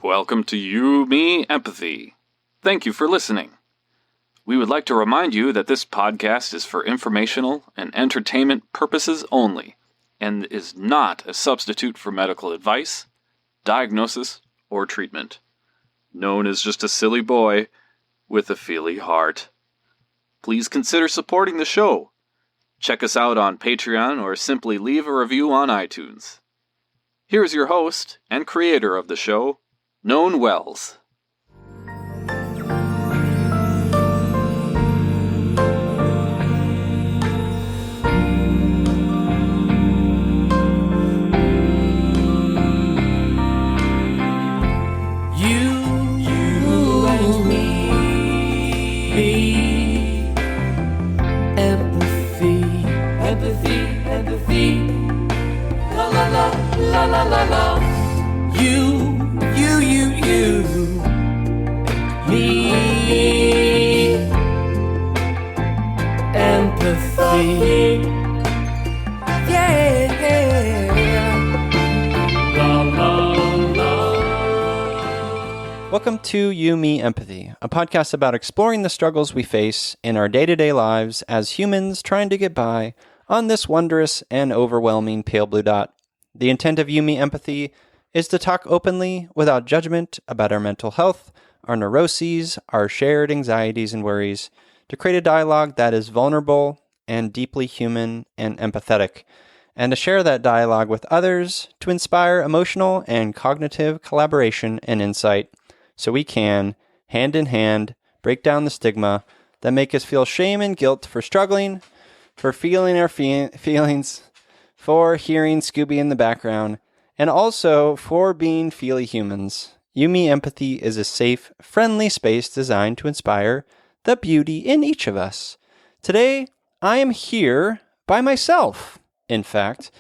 Welcome to You, Me, Empathy. Thank you for listening. We would like to remind you that this podcast is for informational and entertainment purposes only, and is not a substitute for medical advice, diagnosis, or treatment. Known as just a silly boy with a feely heart. Please consider supporting the show. Check us out on Patreon or simply leave a review on iTunes. Here's your host and creator of the show, known Wels. La la la la. You, me, empathy. Yeah. La la la. Welcome to You, Me, Empathy, a podcast about exploring the struggles we face in our day-to-day lives as humans trying to get by on this wondrous and overwhelming pale blue dot. The intent of You, Me, Empathy is to talk openly, without judgment, about our mental health, our neuroses, our shared anxieties and worries, to create a dialogue that is vulnerable and deeply human and empathetic, and to share that dialogue with others to inspire emotional and cognitive collaboration and insight, so we can, hand in hand, break down the stigma that make us feel shame and guilt for struggling, for feeling our feelings, for hearing Scooby in the background, and also for being feely humans. You, Me, Empathy is a safe, friendly space designed to inspire the beauty in each of us. Today, I am here by myself. In fact,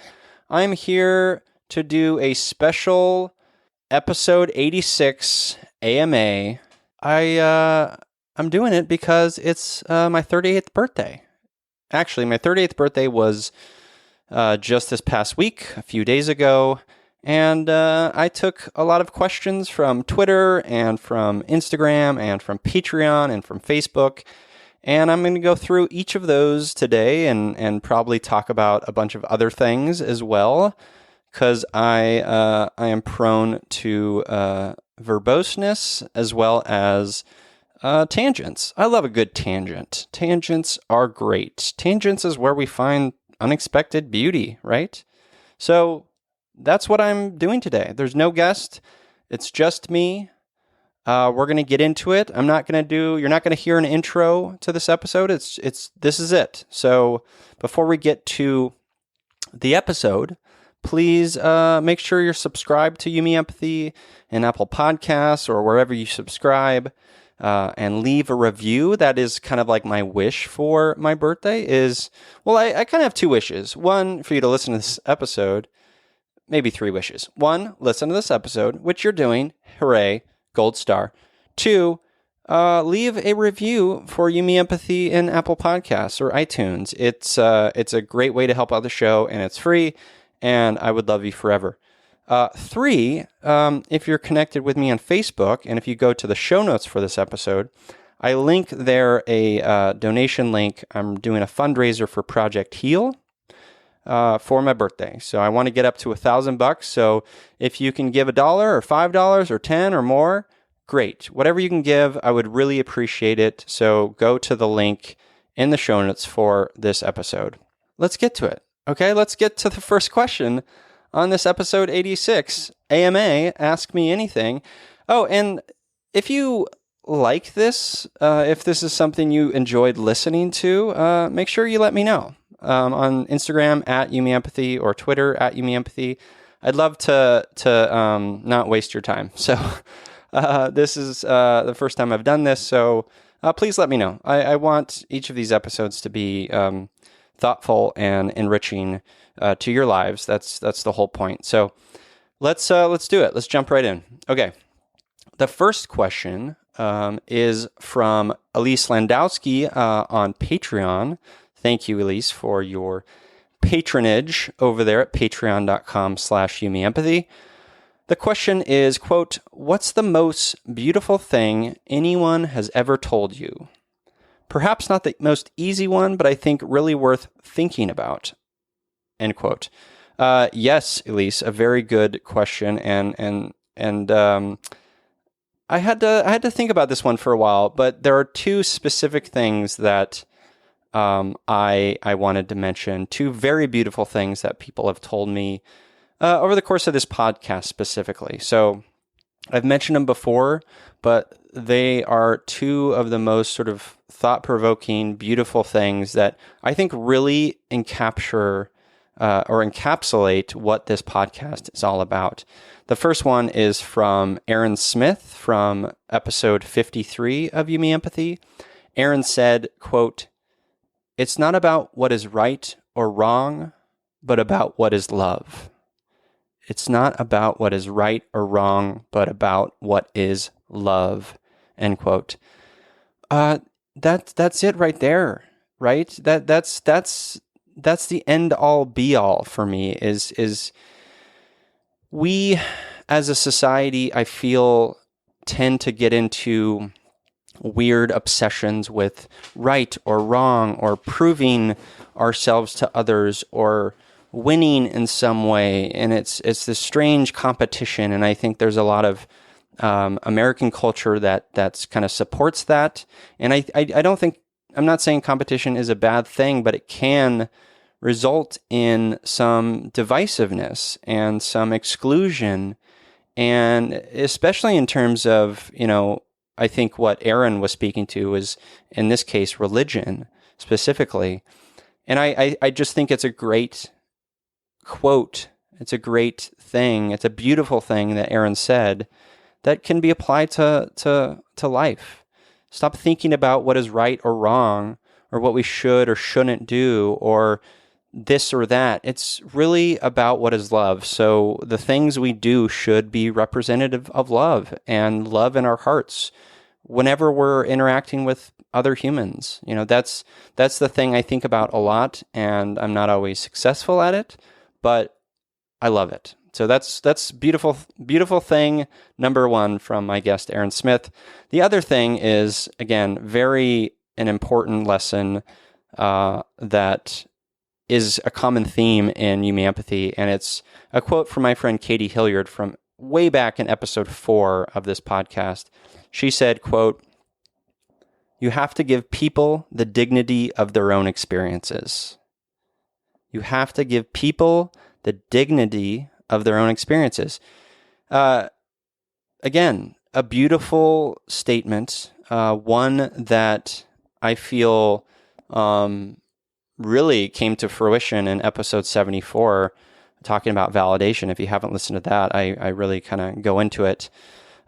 I am here to do a special episode 86 AMA. I'm doing it because it's my 38th birthday. Actually, my 38th birthday was just this past week, a few days ago, and I took a lot of questions from Twitter and from Instagram and from Patreon and from Facebook, and I'm going to go through each of those today and probably talk about a bunch of other things as well, because I am prone to verboseness as well as tangents. I love a good tangent. Tangents are great. Tangents is where we find unexpected beauty, right? So that's what I'm doing today. There's no guest. It's just me. We're going to get into it. You're not going to hear an intro to this episode. This is it. So before we get to the episode, please make sure you're subscribed to You, Me, Empathy in Apple Podcasts or wherever you subscribe. And leave a review. That is kind of like my wish for my birthday I kind of have two wishes. One, for you to listen to this episode. Maybe three wishes. One, listen to this episode, which you're doing. Hooray. Gold star. Two, leave a review for You, Me, Empathy in Apple Podcasts or iTunes. It's a great way to help out the show, and it's free, and I would love you forever. Three, if you're connected with me on Facebook, and if you go to the show notes for this episode, I link there a donation link. I'm doing a fundraiser for Project Heal for my birthday. So I want to get up to $1,000. So if you can give $1 or $5 or $10 or more, great. Whatever you can give, I would really appreciate it. So go to the link in the show notes for this episode. Let's get to it. Okay, let's get to the first question on this episode 86, AMA, Ask Me Anything. Oh, and if you like this, if this is something you enjoyed listening to, make sure you let me know on Instagram @YouMeEmpathy or Twitter @YouMeEmpathy. I'd love to not waste your time. So this is the first time I've done this, so please let me know. I want each of these episodes to be thoughtful and enriching to your lives. That's the whole point. So let's do it. Let's jump right in. Okay. The first question is from Elise Landowski on Patreon. Thank you, Elise, for your patronage over there at patreon.com/youmeempathy. The question is, quote, what's the most beautiful thing anyone has ever told you? Perhaps not the most easy one, but I think really worth thinking about, end quote. Yes, Elise, a very good question. And I had to think about this one for a while, but there are two specific things that I wanted to mention, two very beautiful things that people have told me over the course of this podcast specifically. So I've mentioned them before, but they are two of the most sort of thought-provoking, beautiful things that I think really encapsulate what this podcast is all about. The first one is from Aaron Smith from episode 53 of You Me Empathy. Aaron said, quote, it's not about what is right or wrong, but about what is love. It's not about what is right or wrong, but about what is love, end quote. That's it right there, right? That's the end all be all for me is we as a society, I feel, tend to get into weird obsessions with right or wrong or proving ourselves to others or winning in some way. And it's this strange competition. And I think there's a lot of American culture that's kind of supports that. And I don't think, I'm not saying competition is a bad thing, but it can result in some divisiveness and some exclusion. And especially in terms of, I think what Aaron was speaking to was, in this case, religion specifically. And I just think it's a great quote. It's a great thing. It's a beautiful thing that Aaron said that can be applied to life. Stop thinking about what is right or wrong or what we should or shouldn't do or this or that. It's really about what is love. So the things we do should be representative of love and love in our hearts whenever we're interacting with other humans. That's the thing I think about a lot, and I'm not always successful at it, but I love it. So that's beautiful, beautiful thing number one from my guest, Aaron Smith. The other thing is, again, an important lesson that is a common theme in You Me Empathy, and it's a quote from my friend Katie Hilliard from way back in episode 4 of this podcast. She said, quote, you have to give people the dignity of their own experiences. You have to give people the dignity of their own experiences. Again, a beautiful statement, one that I feel really came to fruition in episode 74, talking about validation. If you haven't listened to that, I really kind of go into it.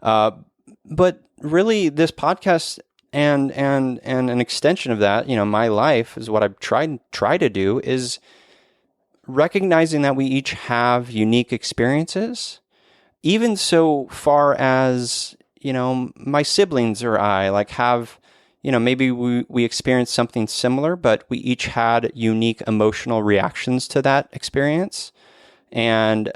But really, this podcast and an extension of that, my life is what I've try to do is recognizing that we each have unique experiences, even so far as, my siblings or I have, maybe we experienced something similar, but we each had unique emotional reactions to that experience. And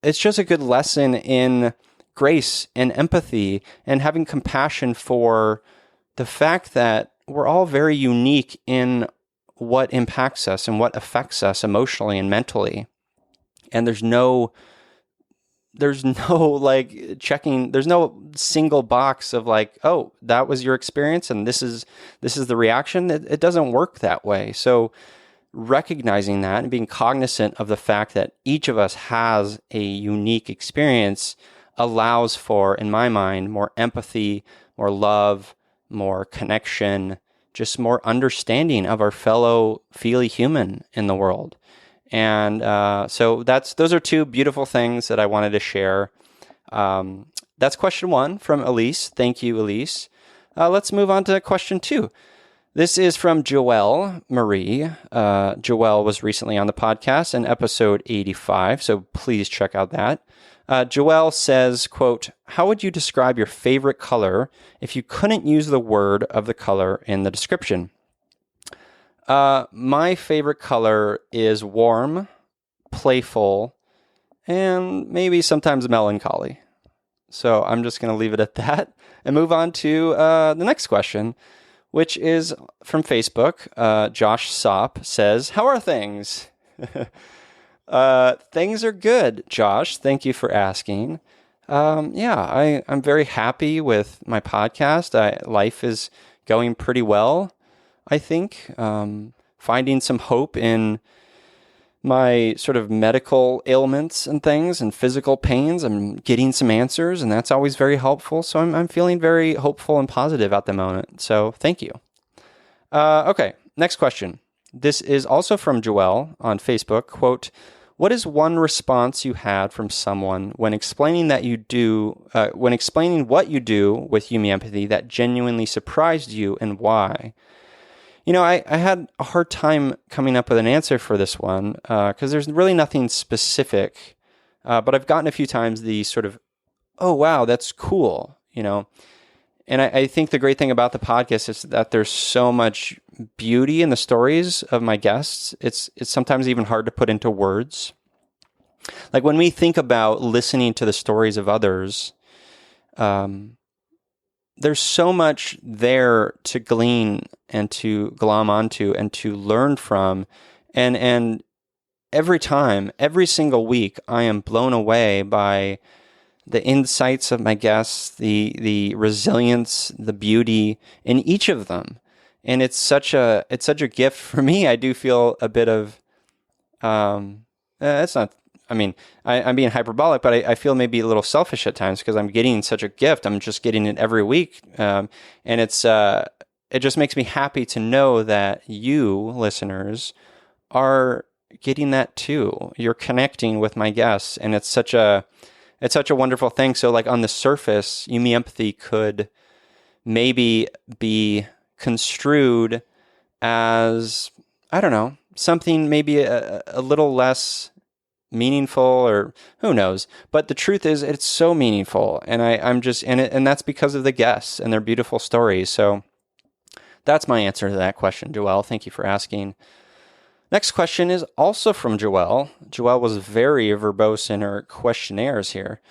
it's just a good lesson in grace and empathy and having compassion for the fact that we're all very unique in what impacts us and what affects us emotionally and mentally. And there's no checking, there's no single box of oh, that was your experience and this is the reaction. It doesn't work that way. So recognizing that and being cognizant of the fact that each of us has a unique experience allows for, in my mind, more empathy, more love, more connection, just more understanding of our fellow feely human in the world. And so those are two beautiful things that I wanted to share. That's question one from Elise. Thank you, Elise. Let's move on to question 2. This is from Joelle Marie. Joelle was recently on the podcast in episode 85, so please check out that. Joelle says, quote, how would you describe your favorite color if you couldn't use the word of the color in the description? My favorite color is warm, playful, and maybe sometimes melancholy. So I'm just going to leave it at that and move on to the next question, which is from Facebook. Josh Sopp says, "How are things?" Things are good, Josh. Thank you for asking. I'm very happy with my podcast. Life is going pretty well, I think. Finding some hope in my sort of medical ailments and things and physical pains. I'm getting some answers, and that's always very helpful. So I'm feeling very hopeful and positive at the moment. So thank you. Okay, next question. This is also from Joelle on Facebook. Quote, "What is one response you had from someone when explaining what you do with Yumi Empathy that genuinely surprised you, and why?" I had a hard time coming up with an answer for this one because there's really nothing specific. But I've gotten a few times the sort of, "Oh, wow, that's cool," And I think the great thing about the podcast is that there's so much beauty in the stories of my guests. It's sometimes even hard to put into words. Like when we think about listening to the stories of others, there's so much there to glean and to glom onto and to learn from. And every single week, I am blown away by the insights of my guests, the resilience, the beauty in each of them. And it's such a gift for me. I do feel a bit of, it's not, I'm being hyperbolic, but I feel maybe a little selfish at times because I'm getting such a gift. I'm just getting it every week. And it just makes me happy to know that you listeners are getting that too. You're connecting with my guests, and it's such a wonderful thing. So like on the surface, Yumi Empathy could maybe be construed as, I don't know, something maybe a little less meaningful, or who knows. But the truth is it's so meaningful. And I'm just in it. And that's because of the guests and their beautiful stories. So that's my answer to that question, Joelle. Thank you for asking. Next question is also from Joelle. Joelle was very verbose in her questionnaires here.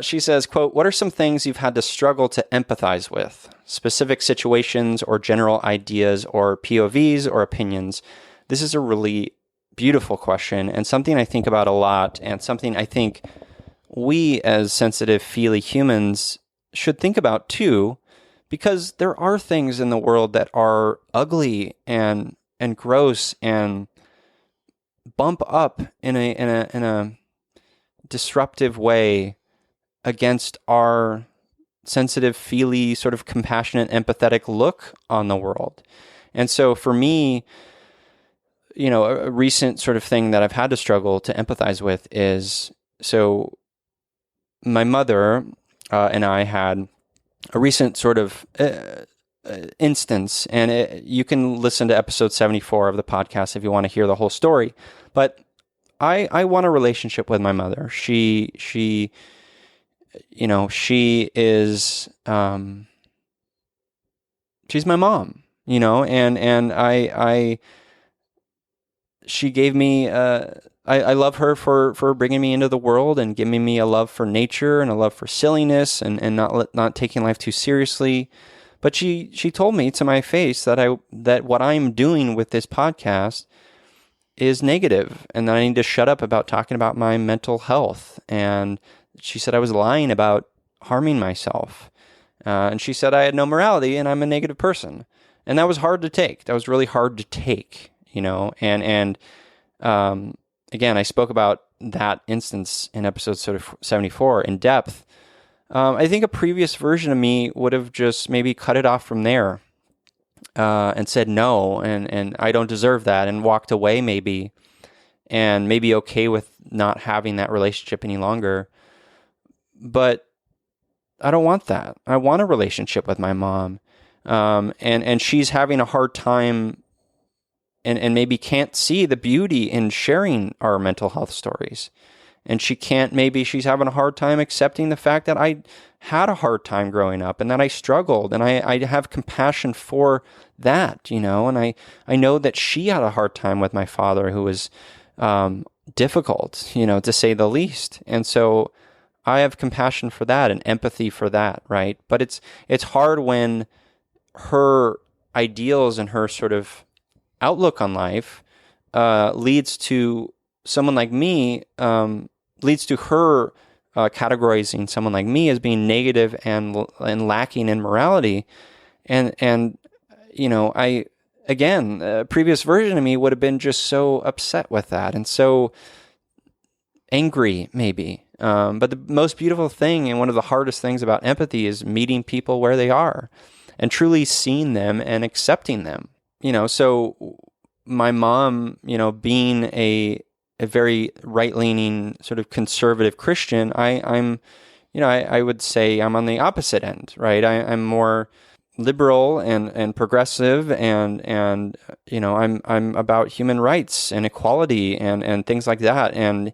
She says, quote, "What are some things you've had to struggle to empathize with? Specific situations or general ideas or POVs or opinions?" This is a really beautiful question and something I think about a lot, and something I think we as sensitive, feely humans should think about too, because there are things in the world that are ugly and gross and bump up in a disruptive way against our sensitive, feely, sort of compassionate, empathetic look on the world. And so for me, a recent sort of thing that I've had to struggle to empathize with is, so my mother and I had a recent sort of instance, and you can listen to episode 74 of the podcast if you want to hear the whole story. But I want a relationship with my mother. She is, she's my mom, and she gave me, I love her for bringing me into the world and giving me a love for nature and a love for silliness and not taking life too seriously. But she told me to my face that what I'm doing with this podcast is negative, and that I need to shut up about talking about my mental health. And she said I was lying about harming myself. And she said I had no morality and I'm a negative person. And that was hard to take. That was really hard to take, And again, I spoke about that instance in episode 74 in depth. I think a previous version of me would have just maybe cut it off from there and said no, and I don't deserve that, and walked away maybe, and maybe okay with not having that relationship any longer. But I don't want that. I want a relationship with my mom, and she's having a hard time and maybe can't see the beauty in sharing our mental health stories. And she's having a hard time accepting the fact that I had a hard time growing up and that I struggled, and I have compassion for that, and I know that she had a hard time with my father, who was difficult, to say the least. And so I have compassion for that and empathy for that, right? But it's hard when her ideals and her sort of outlook on life leads to someone like me, leads to her categorizing someone like me as being negative and lacking in morality. And I, again, a previous version of me would have been just so upset with that and so angry, maybe. But the most beautiful thing and one of the hardest things about empathy is meeting people where they are and truly seeing them and accepting them. So my mom, being a very right-leaning sort of conservative Christian, I would say I'm on the opposite end, right? I'm more liberal and progressive, and I'm about human rights and equality and things like that, and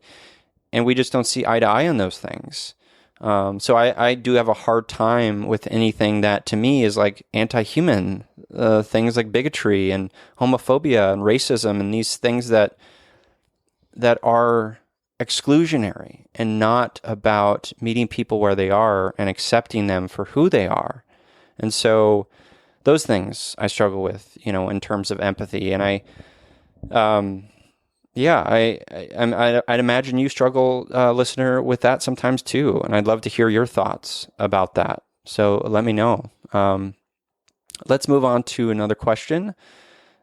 we just don't see eye to eye on those things. So I do have a hard time with anything that to me is like anti-human, things like bigotry and homophobia and racism and these things that are exclusionary and not about meeting people where they are and accepting them for who they are. And so those things I struggle with, in terms of empathy. And I'd imagine you struggle, listener, with that sometimes too. And I'd love to hear your thoughts about that. So let me know. Let's move on to another question.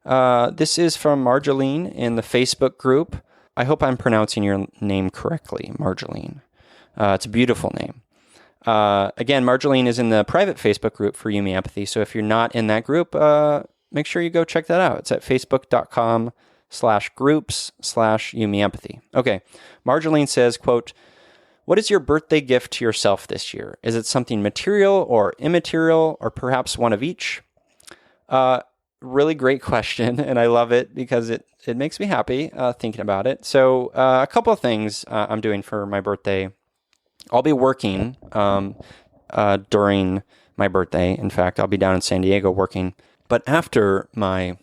This is from Marjolaine in the Facebook group. I hope I'm pronouncing your name correctly, Marjolaine. It's a beautiful name. Again, Marjolaine is in the private Facebook group for You Me Empathy. So if you're not in that group, make sure you go check that out. It's at facebook.com/groups/You Me Empathy. Okay. Marjolaine says, quote, "What is your birthday gift to yourself this year? Is it something material or immaterial or perhaps one of each?" Really great question, and I love it because it makes me happy thinking about it. So a couple of things I'm doing for my birthday. I'll be working during my birthday. In fact, I'll be down in San Diego working. But after my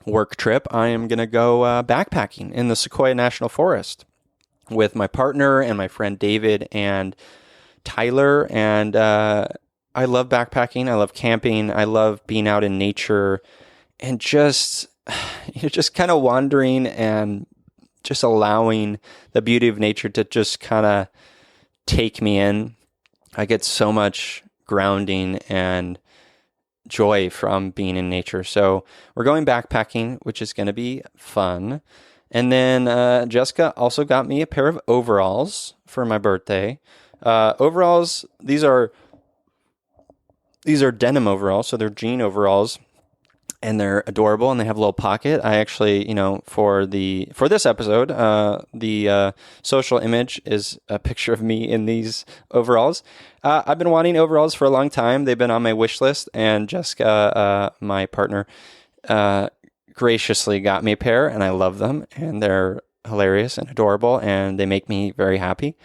work trip, I am going to go backpacking in the Sequoia National Forest with my partner and my friend David and Tyler. And I love backpacking. I love camping. I love being out in nature and just kind of wandering and just allowing the beauty of nature to just kind of take me in. I get so much grounding and joy from being in nature. So we're going backpacking, which is going to be fun. And then Jessica also got me a pair of overalls for my birthday. Overalls, these are denim overalls, so they're jean overalls. And they're adorable, and they have a little pocket. I actually, for this episode, the social image is a picture of me in these overalls. I've been wanting overalls for a long time. They've been on my wish list, and Jessica, my partner, graciously got me a pair, and I love them, and they're hilarious and adorable, and they make me very happy.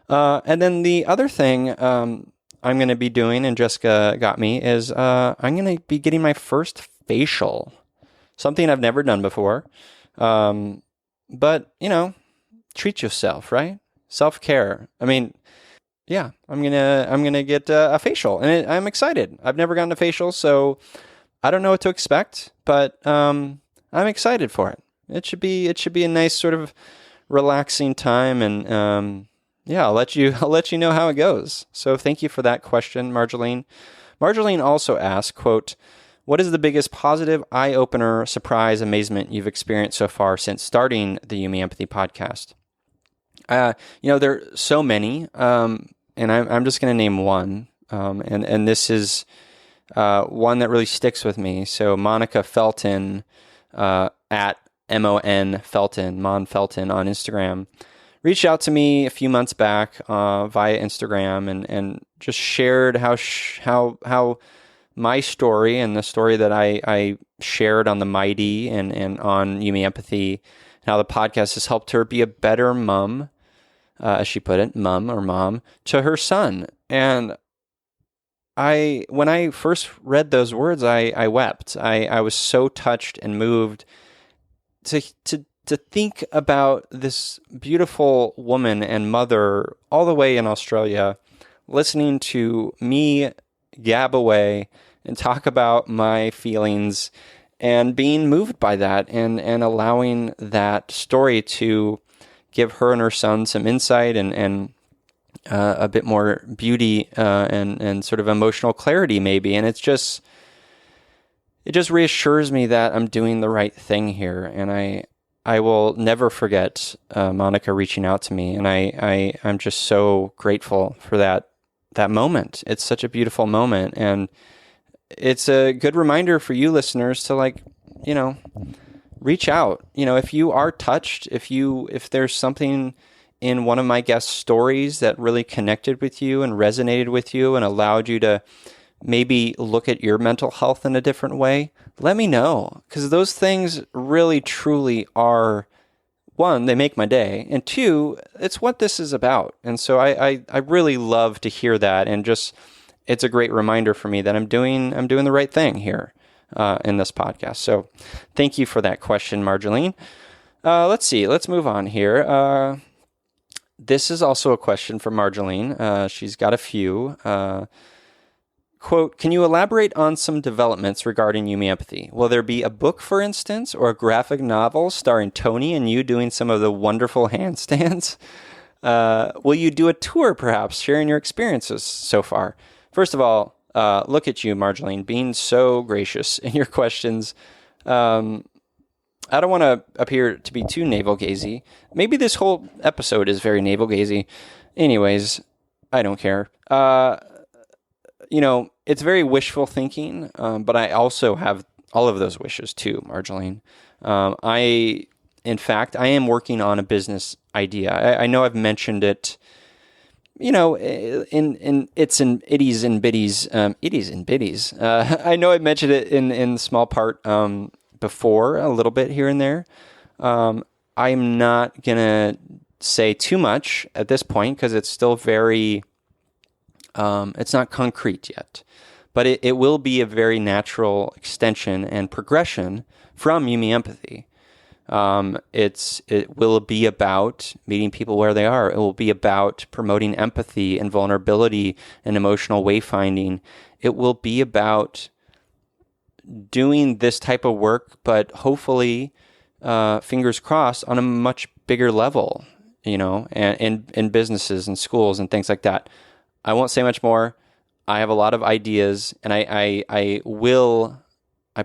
And then the other thing I'm going to be doing, and Jessica got me, is I'm going to be getting my first facial, something I've never done before. But treat yourself, right? Self-care. I mean, yeah, I'm gonna get a facial, and I'm excited. I've never gotten a facial, so I don't know what to expect, but I'm excited for it. It should be a nice sort of relaxing time, and I'll let you know how it goes. So thank you for that question, Marjolaine. Marjolaine also asked, quote, "What is the biggest positive, eye-opener, surprise, amazement you've experienced so far since starting the You Me Empathy podcast?" There are so many, and I'm just going to name one, and this is one that really sticks with me. So Monica Felton, at MON Felton, Mon Felton on Instagram, reached out to me a few months back via Instagram and just shared how my story and the story that I shared on the Mighty and on You Me Empathy, and how the podcast has helped her be a better mom, as she put it, mom, to her son. And when I first read those words, I wept. I was so touched and moved to think about this beautiful woman and mother all the way in Australia, listening to me gab away and talk about my feelings and being moved by that, and allowing that story to give her and her son some insight and a bit more beauty and sort of emotional clarity maybe. And it just reassures me that I'm doing the right thing here. And I will never forget Monica reaching out to me, and I'm just so grateful for that moment. It's such a beautiful moment, and it's a good reminder for you listeners to reach out. If you are touched, if there's something in one of my guest stories that really connected with you and resonated with you and allowed you to maybe look at your mental health in a different way, let me know, because those things really truly are, one, they make my day, and two, it's what this is about. And so I really love to hear that, and just it's a great reminder for me that I'm doing the right thing here in this podcast. So thank you for that question, Marjolaine. Let's see. Let's move on here. This is also a question from Marjolaine. She's got a few. Quote, can you elaborate on some developments regarding You, Me, Empathy? Will there be a book, for instance, or a graphic novel starring Tony and you doing some of the wonderful handstands? Will you do a tour, perhaps, sharing your experiences so far? First of all, look at you, Marjolaine, being so gracious in your questions. I don't want to appear to be too navel-gazy. Maybe this whole episode is very navel-gazy. Anyways, I don't care. It's very wishful thinking, but I also have all of those wishes too, Marjolaine. In fact, I am working on a business idea. I know I've mentioned it, in itties and bitties. I know I mentioned it in small part before, a little bit here and there. I'm not going to say too much at this point because it's still very, it's not concrete yet. But it will be a very natural extension and progression from You, Me, Empathy. It will be about meeting people where they are. It will be about promoting empathy and vulnerability and emotional wayfinding. It will be about doing this type of work, but hopefully, fingers crossed, on a much bigger level, and in businesses and schools and things like that. I won't say much more. I have a lot of ideas, and I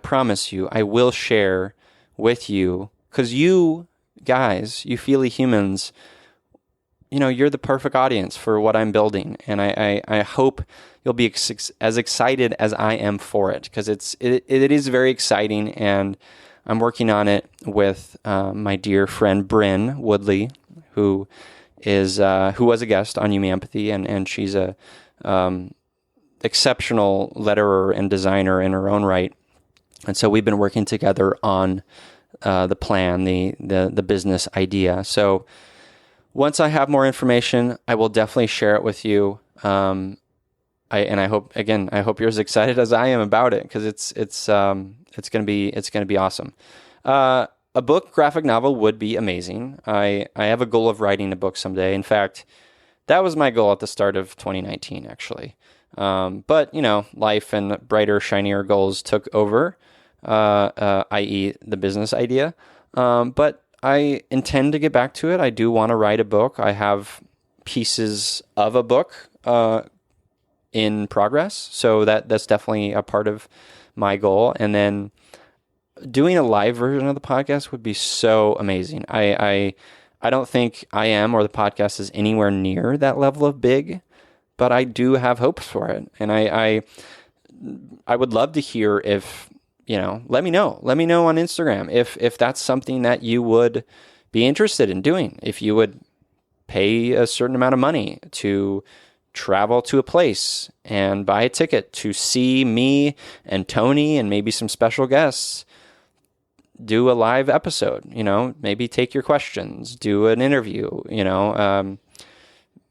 promise you, I will share with you, because you guys, you feely humans, you're the perfect audience for what I'm building, and I hope you'll be as excited as I am for it, because it is very exciting, and I'm working on it with my dear friend Bryn Woodley, who was a guest on You, Me, Empathy, and she's a exceptional letterer and designer in her own right. And so we've been working together on the plan, the business idea. So once I have more information, I will definitely share it with you. I hope you're as excited as I am about it, because it's gonna be awesome. A book, graphic novel would be amazing. I have a goal of writing a book someday. In fact, that was my goal at the start of 2019, actually. But life and brighter, shinier goals took over, i.e. the business idea. But I intend to get back to it. I do want to write a book. I have pieces of a book in progress, so that's definitely a part of my goal. And then doing a live version of the podcast would be so amazing. I don't think I am, or the podcast is anywhere near that level of big, but I do have hopes for it. And I would love to hear if, let me know on Instagram if that's something that you would be interested in doing, if you would pay a certain amount of money to travel to a place and buy a ticket to see me and Tony and maybe some special guests do a live episode, maybe take your questions, do an interview,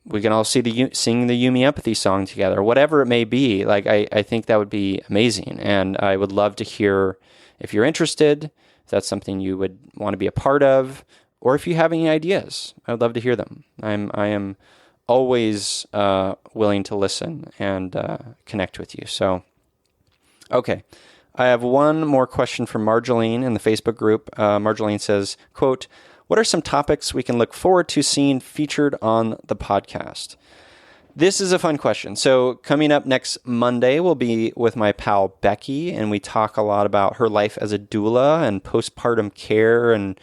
we can all sing the Yumi Empathy song together, whatever it may be. Like, I think that would be amazing. And I would love to hear if you're interested, if that's something you would want to be a part of, or if you have any ideas. I would love to hear them. I am always willing to listen and connect with you. So, okay. I have one more question from Marjolaine in the Facebook group. Marjolaine says, quote, "What are some topics we can look forward to seeing featured on the podcast?" This is a fun question. So coming up next Monday, we'll be with my pal Becky, and we talk a lot about her life as a doula and postpartum care and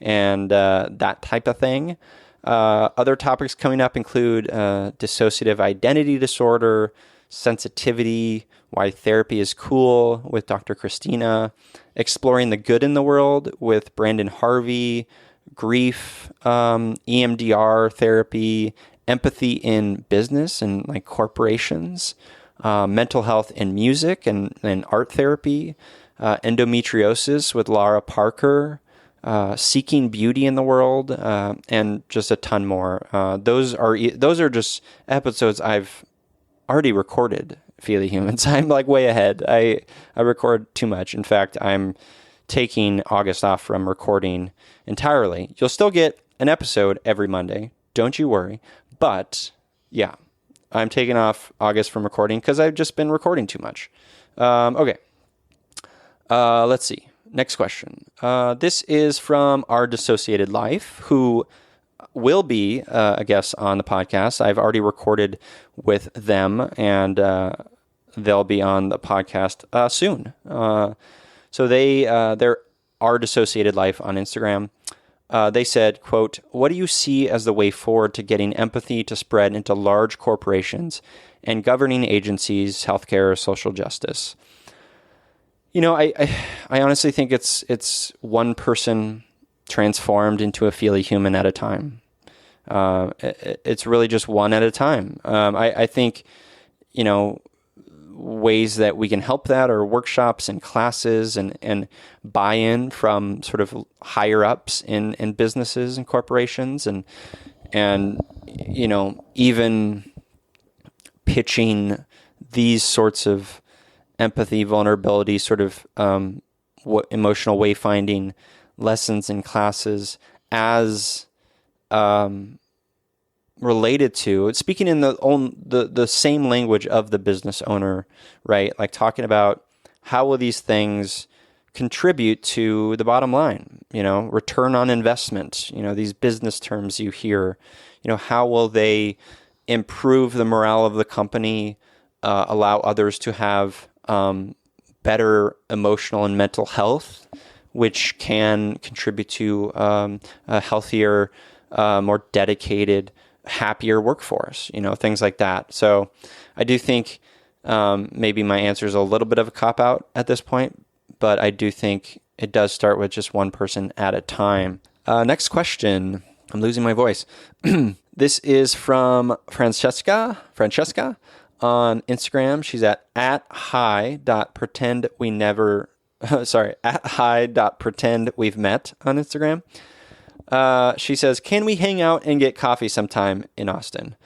that type of thing. Other topics coming up include dissociative identity disorder, sensitivity, why therapy is cool with Dr. Christina, exploring the good in the world with Brandon Harvey, grief, EMDR therapy, empathy in business and like corporations, mental health in music and art therapy, endometriosis with Laura Parker, seeking beauty in the world, and just a ton more. Those are just episodes I've already recorded. Feely Humans. I'm like way ahead. I record too much. In fact, I'm taking August off from recording entirely. You'll still get an episode every Monday. Don't you worry. But yeah, I'm taking off August from recording because I've just been recording too much. Okay. Let's see. Next question. This is from Our Dissociated Life, who will be a guest on the podcast. I've already recorded with them, and they'll be on the podcast soon. So they're Our Dissociated Life on Instagram. They said, quote, "What do you see as the way forward to getting empathy to spread into large corporations and governing agencies, healthcare, social justice?" You know, I honestly think it's one person transformed into a feely human at a time. It's really just one at a time. I think, you know, ways that we can help that are workshops and classes and buy-in from sort of higher ups in businesses and corporations and you know, even pitching these sorts of empathy, vulnerability, sort of emotional wayfinding lessons and classes as related to speaking in the same language of the business owner, right? Like talking about how will these things contribute to the bottom line, you know, return on investment, you know, these business terms you hear, you know, how will they improve the morale of the company, allow others to have better emotional and mental health, which can contribute to a healthier, more dedicated, happier workforce, you know, things like that. So I do think maybe my answer is a little bit of a cop-out at this point, but I do think it does start with just one person at a time. Next question. I'm losing my voice. This is from Francesca on Instagram. She's at hi.pretendwenever at hi.pretendwe've on Instagram. She says, "Can we hang out and get coffee sometime in Austin?"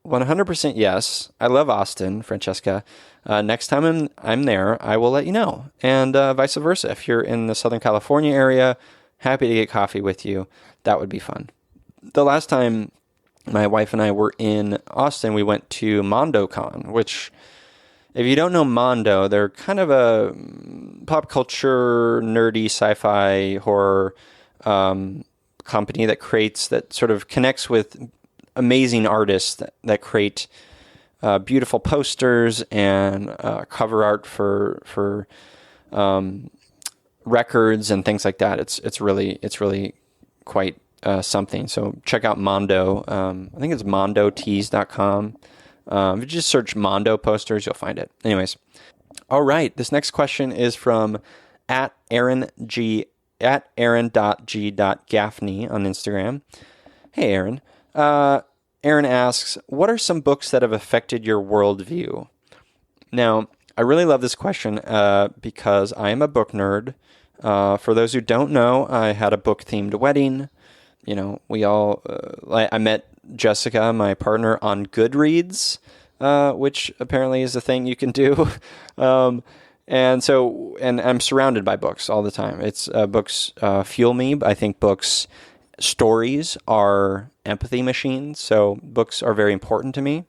100% yes. I love Austin, Francesca. Next time I'm there, I will let you know. And vice versa. If you're in the Southern California area, happy to get coffee with you. That would be fun. The last time my wife and I were in Austin, we went to MondoCon, which, if you don't know Mondo, they're kind of a pop culture, nerdy, sci-fi, horror company that sort of connects with amazing artists that create beautiful posters and cover art for records and things like that. It's really quite something. So check out Mondo. I think it's mondotees.com. If you just search Mondo posters, you'll find it. Anyways, all right. This next question is from at @aaron.g.gaffney on Instagram. Hey, Aaron. Aaron asks, what are some books that have affected your worldview? Now, I really love this question because I am a book nerd. For those who don't know, I had a book-themed wedding. we all, I met Jessica, my partner, on Goodreads, which apparently is a thing you can do. And I'm surrounded by books all the time. It's books fuel me. I think stories are empathy machines. So books are very important to me.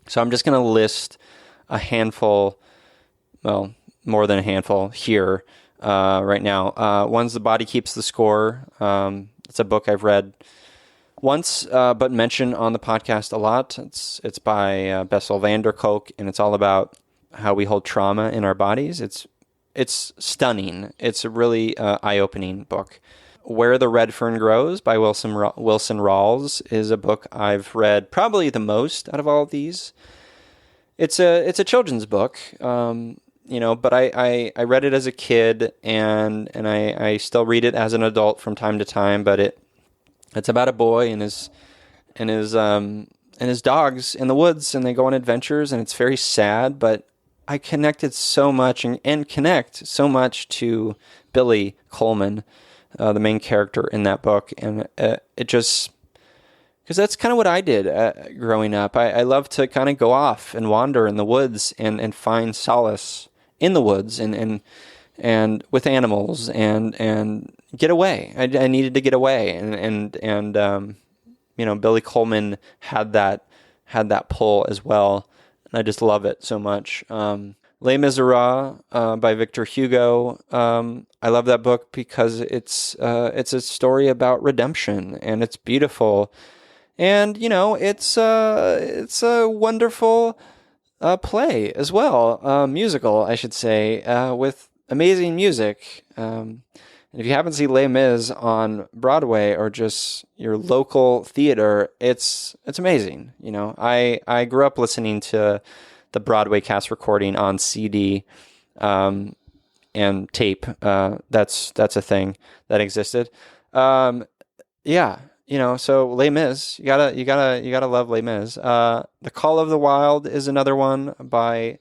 So I'm just going to list a handful, well, more than a handful here right now. One's The Body Keeps the Score. It's a book I've read once, but mentioned on the podcast a lot. It's by Bessel van der Kolk, and it's all about how we hold trauma in our bodies. It's stunning. It's a really eye-opening book. Where the Red Fern Grows by Wilson Rawls is a book I've read probably the most out of all of these. It's a children's book, but I read it as a kid, and I still read it as an adult from time to time. But it's about a boy and his dogs in the woods, and they go on adventures, and it's very sad. But I connected so much and connect so much to Billy Coleman, the main character in that book, and it just, because that's kind of what I did growing up. I love to kind of go off and wander in the woods and find solace in the woods and with animals and get away. I needed to get away, and Billy Coleman had that pull as well, and I just love it so much. Les Miserables by Victor Hugo. I love that book because it's a story about redemption, and it's beautiful, and it's a wonderful play as well, musical, I should say, with amazing music. And if you haven't seen Les Mis on Broadway or just your local theater, it's amazing. I grew up listening to the Broadway cast recording on CD and tape. That's a thing that existed. So Les Mis, you gotta love Les Mis. The Call of the Wild is another one by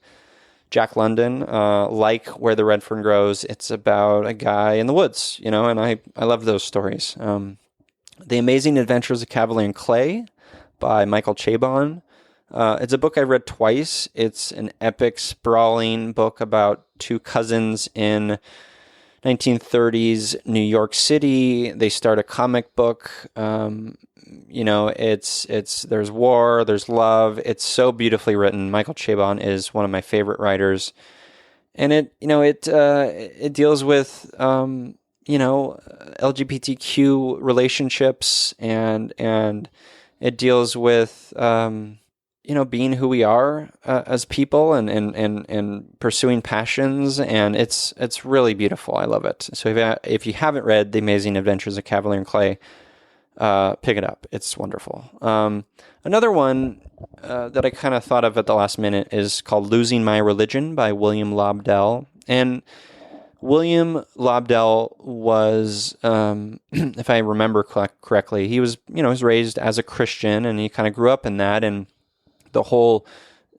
Jack London. Like Where the Red Fern Grows, it's about a guy in the woods, and I love those stories. The Amazing Adventures of Cavalier and Clay by Michael Chabon. It's a book I read twice. It's an epic, sprawling book about two cousins in 1930s New York City. They start a comic book. There's war, there's love. It's so beautifully written. Michael Chabon is one of my favorite writers, and it deals with LGBTQ relationships, and it deals with being who we are as people and pursuing passions, and it's really beautiful. I love it. So if you haven't read The Amazing Adventures of Cavalier and Clay, pick it up. It's wonderful. Another one that I kind of thought of at the last minute is called Losing My Religion by William Lobdell. And William Lobdell was, if I remember correctly, he was raised as a Christian, and he kind of grew up in that, and the whole,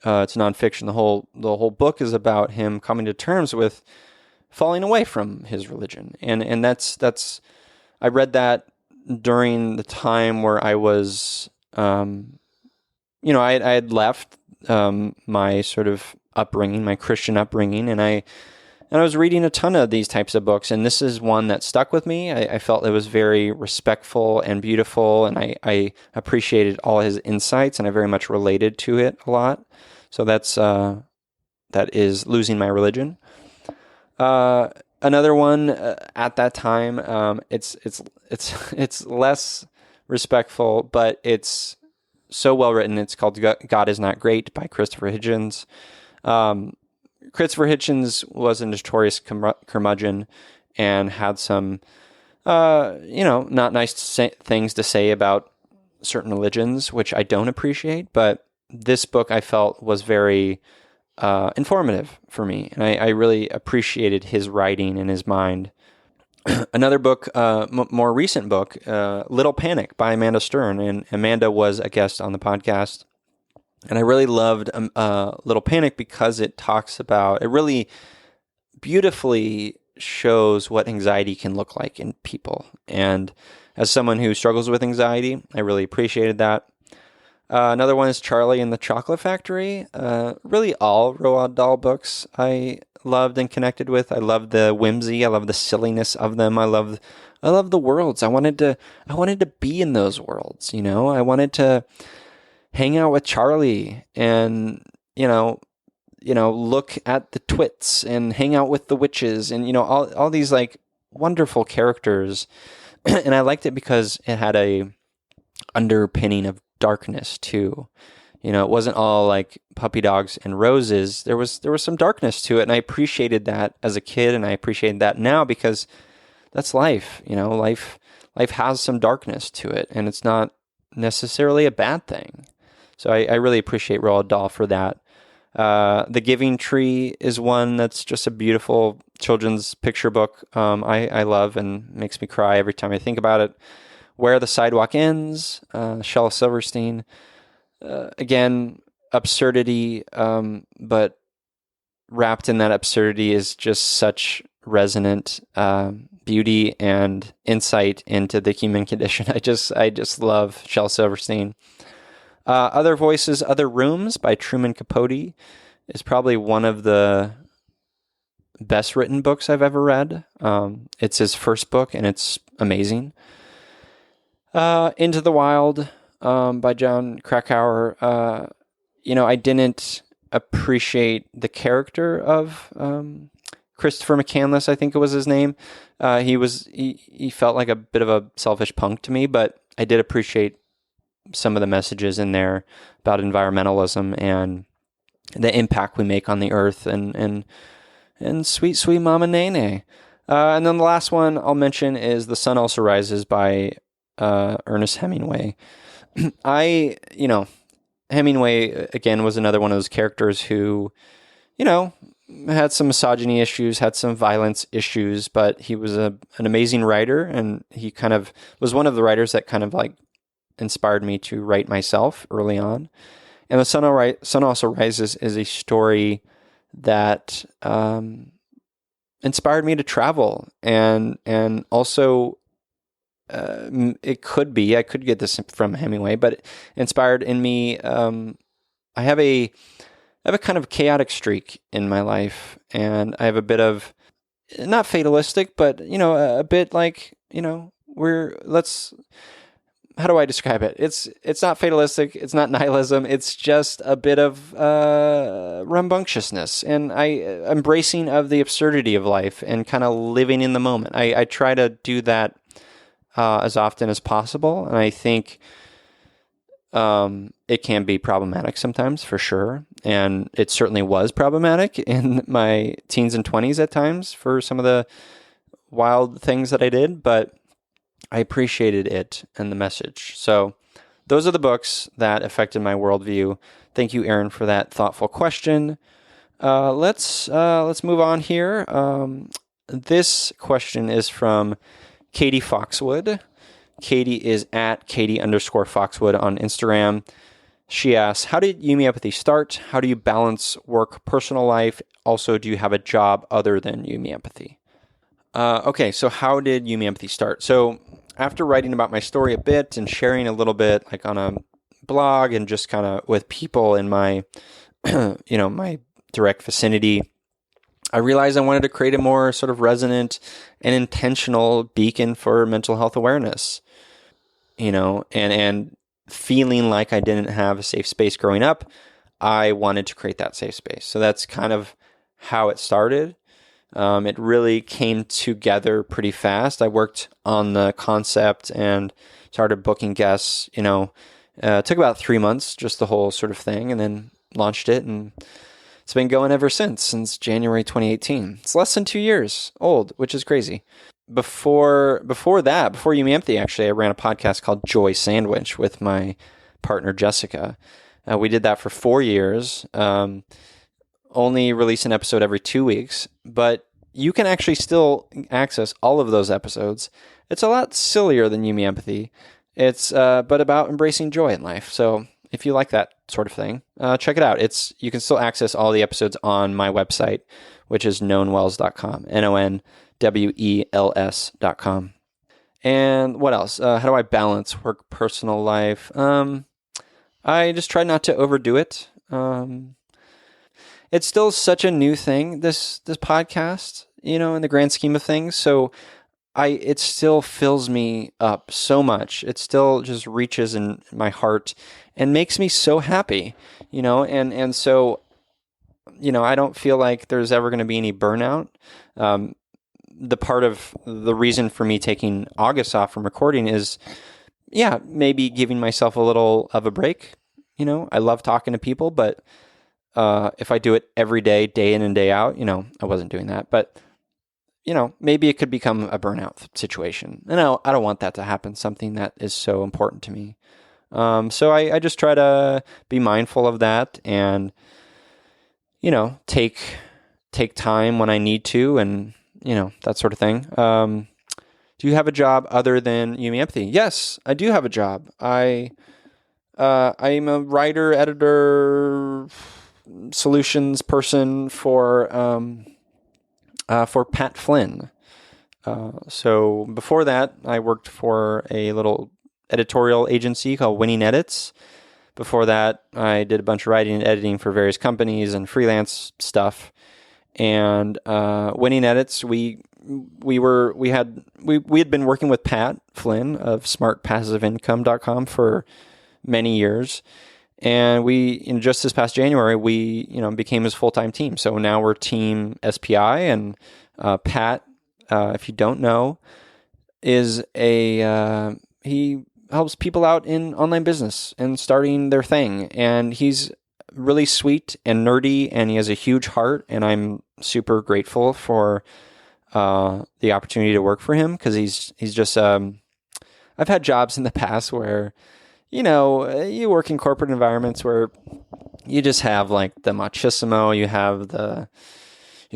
it's nonfiction. The whole book is about him coming to terms with falling away from his religion, and that's I read that during the time where I was, I had left my sort of upbringing, my Christian upbringing, and I was reading a ton of these types of books, and this is one that stuck with me. I felt it was very respectful and beautiful, and I appreciated all his insights, and I very much related to it a lot. So that is Losing My Religion. Another one at that time, it's less respectful, but it's so well written. It's called God Is Not Great by Christopher Hitchens. Christopher Hitchens was a notorious curmudgeon and had some, not nice things to say about certain religions, which I don't appreciate. But this book I felt was very informative for me, and I really appreciated his writing and his mind. Another book, more recent book, Little Panic by Amanda Stern, and Amanda was a guest on the podcast. And I really loved Little Panic because it really beautifully shows what anxiety can look like in people. And as someone who struggles with anxiety, I really appreciated that. Another one is Charlie and the Chocolate Factory. Really all Roald Dahl books I loved and connected with. I love the whimsy. I love the silliness of them. I love the worlds. I wanted to be in those worlds, you know? I wanted to hang out with Charlie and, look at the twits and hang out with the witches and, all these like wonderful characters. And I liked it because it had a underpinning of darkness too. It wasn't all like puppy dogs and roses. There was some darkness to it, and I appreciated that as a kid, and I appreciate that now because that's life. Life has some darkness to it, and it's not necessarily a bad thing. So I really appreciate Roald Dahl for that. The Giving Tree is one that's just a beautiful children's picture book. I love and makes me cry every time I think about it. Where the Sidewalk Ends, Shel Silverstein. Again, absurdity, but wrapped in that absurdity is just such resonant beauty and insight into the human condition. I just love Shel Silverstein. Other Voices, Other Rooms by Truman Capote is probably one of the best written books I've ever read. It's his first book, and it's amazing. Into the Wild by John Krakauer. I didn't appreciate the character of Christopher McCandless, I think it was his name. He felt like a bit of a selfish punk to me, but I did appreciate some of the messages in there about environmentalism and the impact we make on the earth and sweet, sweet Mama Nene. And then the last one I'll mention is The Sun Also Rises by Ernest Hemingway. Hemingway, again, was another one of those characters who, had some misogyny issues, had some violence issues, but he was an amazing writer, and he kind of was one of the writers that kind of like inspired me to write myself early on. And The Sun Also Rises is a story that inspired me to travel, and also I could get this from Hemingway, but it inspired in me. I have a kind of chaotic streak in my life, and I have a bit of, not fatalistic, but a bit like, how do I describe it? It's not fatalistic. It's not nihilism. It's just a bit of rambunctiousness and embracing of the absurdity of life and kind of living in the moment. I try to do that as often as possible, and I think it can be problematic sometimes, for sure. And it certainly was problematic in my teens and 20s at times for some of the wild things that I did, but I appreciated it and the message. So those are the books that affected my worldview. Thank you, Aaron, for that thoughtful question. Let's move on here. This question is from Katie Foxwood. Katie is at Katie_Foxwood on Instagram. She asks, how did You Me Empathy start? How do you balance work, personal life? Also, do you have a job other than You Me Empathy? Okay, so how did You Me Empathy start? So after writing about my story a bit and sharing a little bit like on a blog and just kind of with people in my, my direct vicinity, I realized I wanted to create a more sort of resonant and intentional beacon for mental health awareness, and feeling like I didn't have a safe space growing up, I wanted to create that safe space. So that's kind of how it started. It really came together pretty fast. I worked on the concept and started booking guests, it took about 3 months, just the whole sort of thing, and then launched it, and it's been going ever since January 2018. It's less than 2 years old, which is crazy. Before You Me Empathy, actually, I ran a podcast called Joy Sandwich with my partner, Jessica. We did that for 4 years, only release an episode every 2 weeks, but you can actually still access all of those episodes. It's a lot sillier than You Me Empathy. It's but about embracing joy in life. So if you like that sort of thing, check it out. You can still access all the episodes on my website, which is knownwels.com, NONWELS.com. And what else? How do I balance work, personal life? I just try not to overdo it. It's still such a new thing, this podcast, in the grand scheme of things. So it still fills me up so much. It still just reaches in my heart and makes me so happy, and so, I don't feel like there's ever going to be any burnout. The part of the reason for me taking August off from recording is, maybe giving myself a little of a break. I love talking to people, but if I do it every day, day in and day out, I wasn't doing that, but maybe it could become a burnout situation. And I don't want that to happen, something that is so important to me. So I just try to be mindful of that and, take time when I need to and, that sort of thing. Do you have a job other than You, Me, Empathy? Yes, I do have a job. I'm a writer, editor, solutions person for Pat Flynn. So before that, I worked for a little editorial agency called Winning Edits. Before that, I did a bunch of writing and editing for various companies and freelance stuff. And Winning Edits, we had been working with Pat Flynn of smartpassiveincome.com for many years. And we, just this past January, we, became his full-time team. So now we're Team SPI, and Pat, if you don't know, is he helps people out in online business and starting their thing. And he's really sweet and nerdy, and he has a huge heart. And I'm super grateful for the opportunity to work for him, because he's just, I've had jobs in the past where, you work in corporate environments where you just have like the machismo, you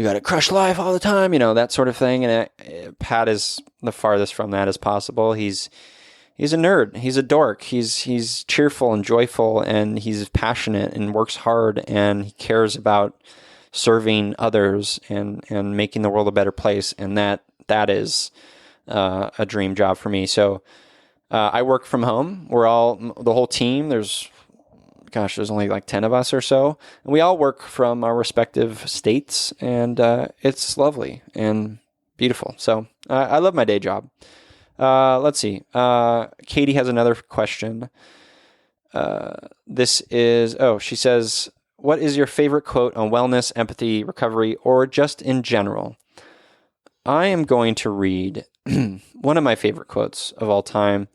got to crush life all the time, that sort of thing. And Pat is the farthest from that as possible. He's a nerd. He's a dork. He's cheerful and joyful, and he's passionate and works hard, and he cares about serving others and making the world a better place. And that is a dream job for me. So I work from home. We're all, the whole team, there's only like 10 of us or so. And we all work from our respective states, and it's lovely and beautiful. So I love my day job. Let's see. Katie has another question. She says, what is your favorite quote on wellness, empathy, recovery, or just in general? I am going to read one of my favorite quotes of all time.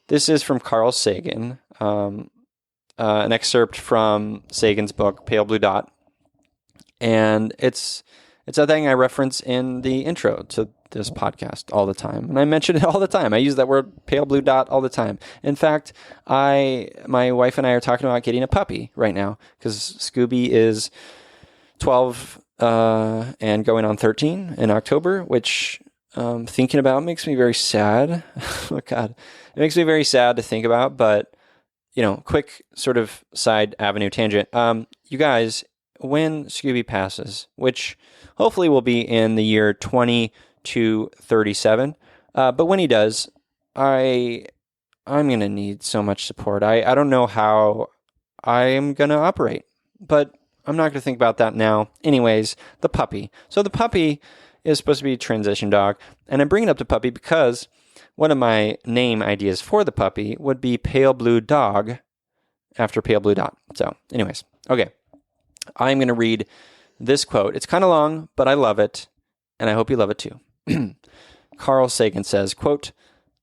This is from Carl Sagan, an excerpt from Sagan's book, Pale Blue Dot. And it's a thing I reference in the intro to this podcast all the time. And I mention it all the time. I use that word pale blue dot all the time. In fact, my wife and I are talking about getting a puppy right now, because Scooby is 12 and going on 13 in October, which thinking about makes me very sad. Oh God, it makes me very sad to think about. But quick sort of side avenue tangent. You guys, when Scooby passes, which hopefully will be in the year 2037, but when he does, I'm gonna need so much support. I don't know how I am gonna operate, but I'm not gonna think about that now. Anyways, the puppy. So the puppy is supposed to be a transition dog, and I'm bringing up the puppy because one of my name ideas for the puppy would be Pale Blue Dog, after Pale Blue Dot. So anyways, okay. I'm going to read this quote. It's kind of long, but I love it, and I hope you love it too. Carl Sagan says, quote,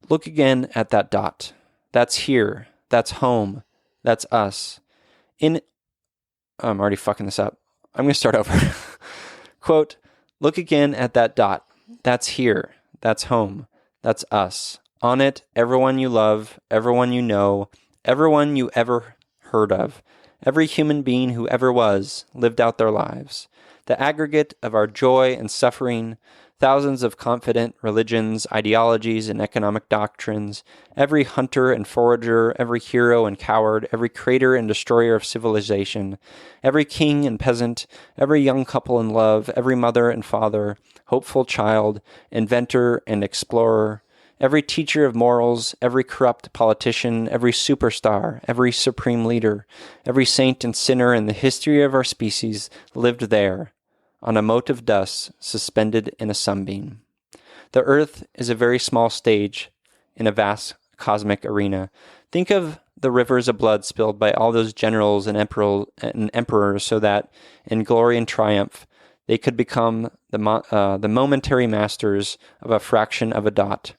"Look again at that dot. That's here. That's home. That's us. I'm already fucking this up. I'm going to start over." Quote, "Look again at that dot. That's here. That's home. That's us. On it, everyone you love, everyone you know, everyone you ever heard of, every human being who ever was, lived out their lives. The aggregate of our joy and suffering, thousands of confident religions, ideologies, and economic doctrines, every hunter and forager, every hero and coward, every creator and destroyer of civilization, every king and peasant, every young couple in love, every mother and father, hopeful child, inventor and explorer, Every teacher of morals, every corrupt politician, every superstar, every supreme leader, every saint and sinner in the history of our species lived there, on a mote of dust suspended in a sunbeam. The Earth is a very small stage in a vast cosmic arena. Think of the rivers of blood spilled by all those generals and emperors so that, in glory and triumph, they could become the momentary masters of a fraction of a dot.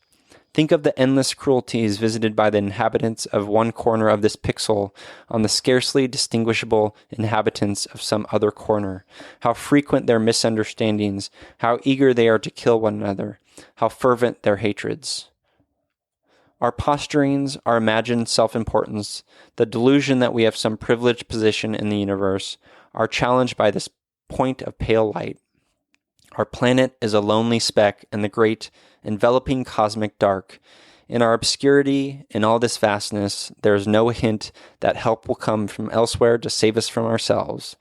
Think of the endless cruelties visited by the inhabitants of one corner of this pixel on the scarcely distinguishable inhabitants of some other corner. How frequent their misunderstandings, how eager they are to kill one another, how fervent their hatreds. Our posturings, our imagined self-importance, the delusion that we have some privileged position in the universe, are challenged by this point of pale light. Our planet is a lonely speck in the great, enveloping cosmic dark. In our obscurity, in all this vastness, there is no hint that help will come from elsewhere to save us from ourselves.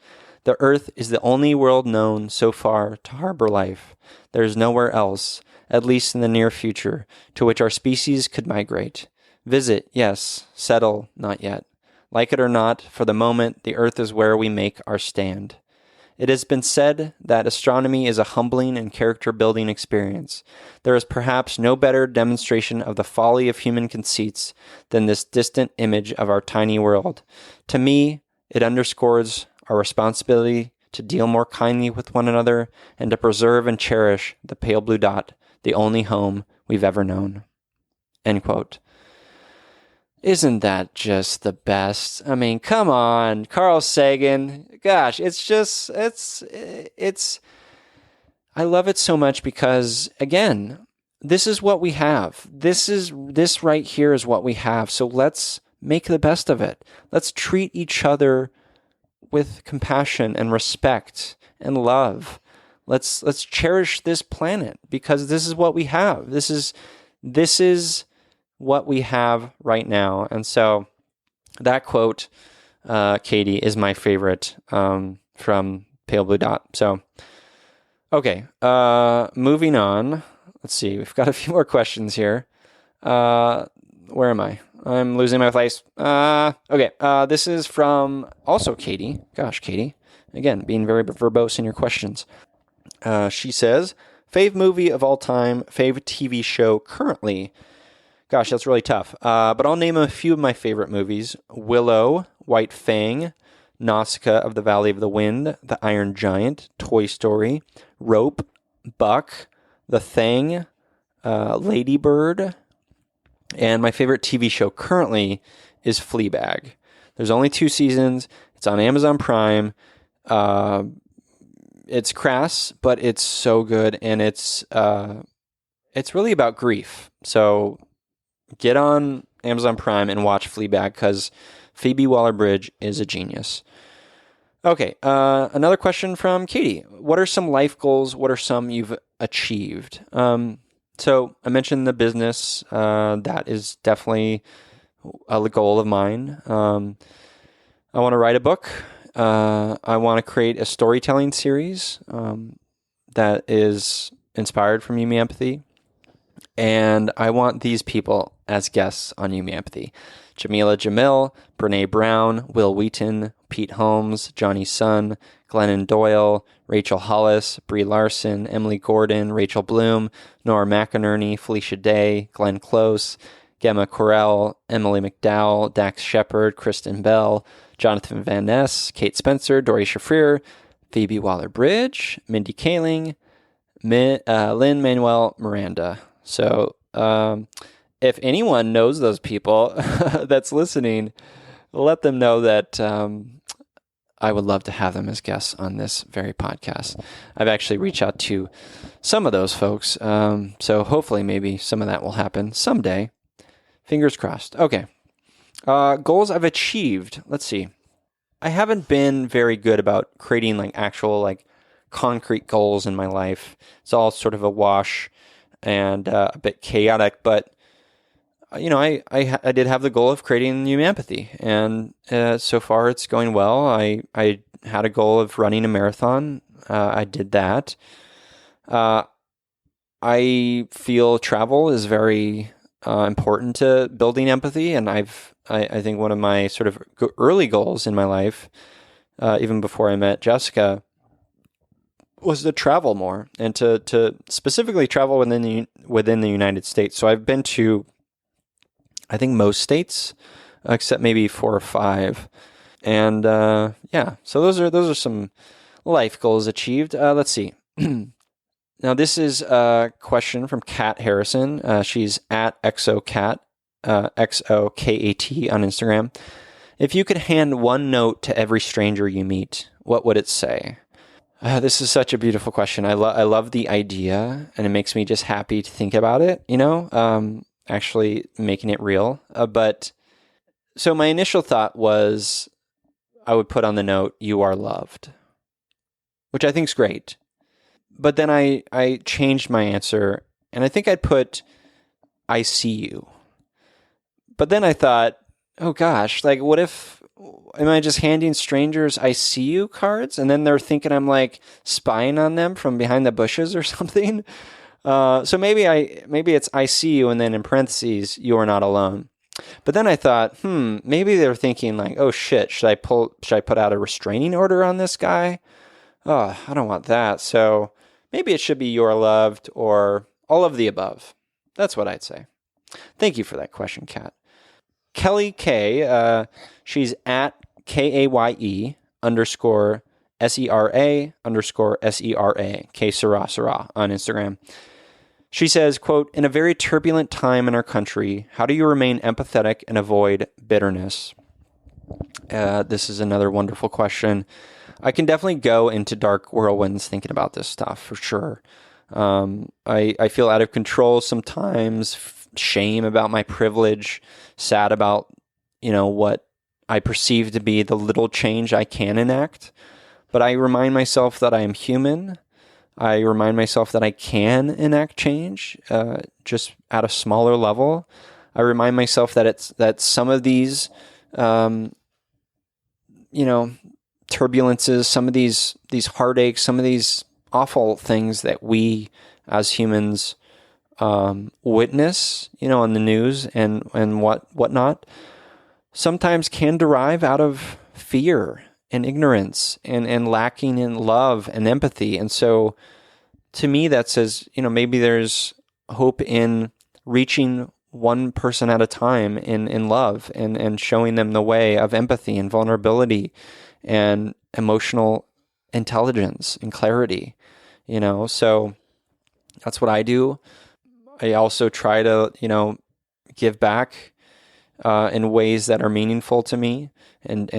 The Earth is the only world known so far to harbor life. There is nowhere else, at least in the near future, to which our species could migrate. Visit, yes. Settle, not yet. Like it or not, for the moment, the Earth is where we make our stand. It has been said that astronomy is a humbling and character-building experience. There is perhaps no better demonstration of the folly of human conceits than this distant image of our tiny world. To me, it underscores our responsibility to deal more kindly with one another and to preserve and cherish the pale blue dot, the only home we've ever known. End quote. Isn't that just the best? I mean, come on, Carl Sagan. Gosh, I love it so much because, again, this is what we have. This right here is what we have. So let's make the best of it. Let's treat each other with compassion and respect and love. Let's cherish this planet because this is what we have. This is what we have right now. And so that quote, Katie, is my favorite from Pale Blue Dot. So, okay, moving on. Let's see. We've got a few more questions here. Where am I? I'm losing my place. Okay, this is from also Katie. Gosh, Katie. Again, being very verbose in your questions. She says, fave movie of all time, fave TV show currently. Gosh, that's really tough. But I'll name a few of my favorite movies. Willow, White Fang, Nausicaa of the Valley of the Wind, The Iron Giant, Toy Story, Rope, Buck, The Thing, Lady Bird, and my favorite TV show currently is Fleabag. There's only 2 seasons. It's on Amazon Prime. It's crass, but it's so good, and it's really about grief. So get on Amazon Prime and watch Fleabag because Phoebe Waller-Bridge is a genius. Okay, another question from Katie. What are some life goals? What are some you've achieved? So I mentioned the business. That is definitely a goal of mine. I want to write a book. I want to create a storytelling series that is inspired from You Me Empathy. And I want these people as guests on You Me Empathy. Jamila Jamil, Brene Brown, Will Wheaton, Pete Holmes, Johnny Sun, Glennon Doyle, Rachel Hollis, Brie Larson, Emily Gordon, Rachel Bloom, Nora McInerney, Felicia Day, Glenn Close, Gemma Correll, Emily McDowell, Dax Shepard, Kristen Bell, Jonathan Van Ness, Kate Spencer, Dory Shafrir, Phoebe Waller-Bridge, Mindy Kaling, Lin-Manuel Miranda. So if anyone knows those people that's listening, let them know that I would love to have them as guests on this very podcast. I've actually reached out to some of those folks, so hopefully maybe some of that will happen someday. Fingers crossed. Okay. Goals I've achieved. Let's see. I haven't been very good about creating actual concrete goals in my life. It's all sort of a wash and a bit chaotic, but I did have the goal of creating You Me Empathy, and so far it's going well. I had a goal of running a marathon. I did that. I feel travel is very important to building empathy, and I think one of my sort of early goals in my life, even before I met Jessica, was to travel more and to specifically travel within the United States. So I've been to, I think, most states except maybe 4 or 5, and yeah. So those are some life goals achieved. Let's see. Now, this is a question from Kat Harrison. She's at XOCat, XOKAT on Instagram. If you could hand one note to every stranger you meet, what would it say? This is such a beautiful question. I love the idea, and it makes me just happy to think about it, actually making it real. But so my initial thought was I would put on the note, "You are loved," which I think is great. But then I changed my answer, and I think I'd put, "I see you." But then I thought, oh gosh, like what if, am I just handing strangers "I see you" cards, and then they're thinking I'm like spying on them from behind the bushes or something? So maybe it's "I see you," and then in parentheses, "You are not alone." But then I thought, maybe they're thinking like, oh shit, should I put out a restraining order on this guy? Oh, I don't want that. So maybe it should be "You're loved," or all of the above. That's what I'd say. Thank you for that question, Kat. Kelly K, she's at KAYE _ SERA _ SERA, K Sarah on Instagram. She says, quote, "In a very turbulent time in our country, how do you remain empathetic and avoid bitterness?" This is another wonderful question. I can definitely go into dark whirlwinds thinking about this stuff for sure. I feel out of control sometimes, shame about my privilege, sad about, what I perceive to be the little change I can enact. But I remind myself that I am human. I remind myself that I can enact change, just at a smaller level. I remind myself that some of these, turbulences, some of these heartaches, some of these awful things that we as humans witness, on the news and whatnot, sometimes can derive out of fear and ignorance and lacking in love and empathy. And so to me, that says, maybe there's hope in reaching one person at a time in love and showing them the way of empathy and vulnerability and emotional intelligence and clarity, so that's what I do. I also try to, give back in ways that are meaningful to me and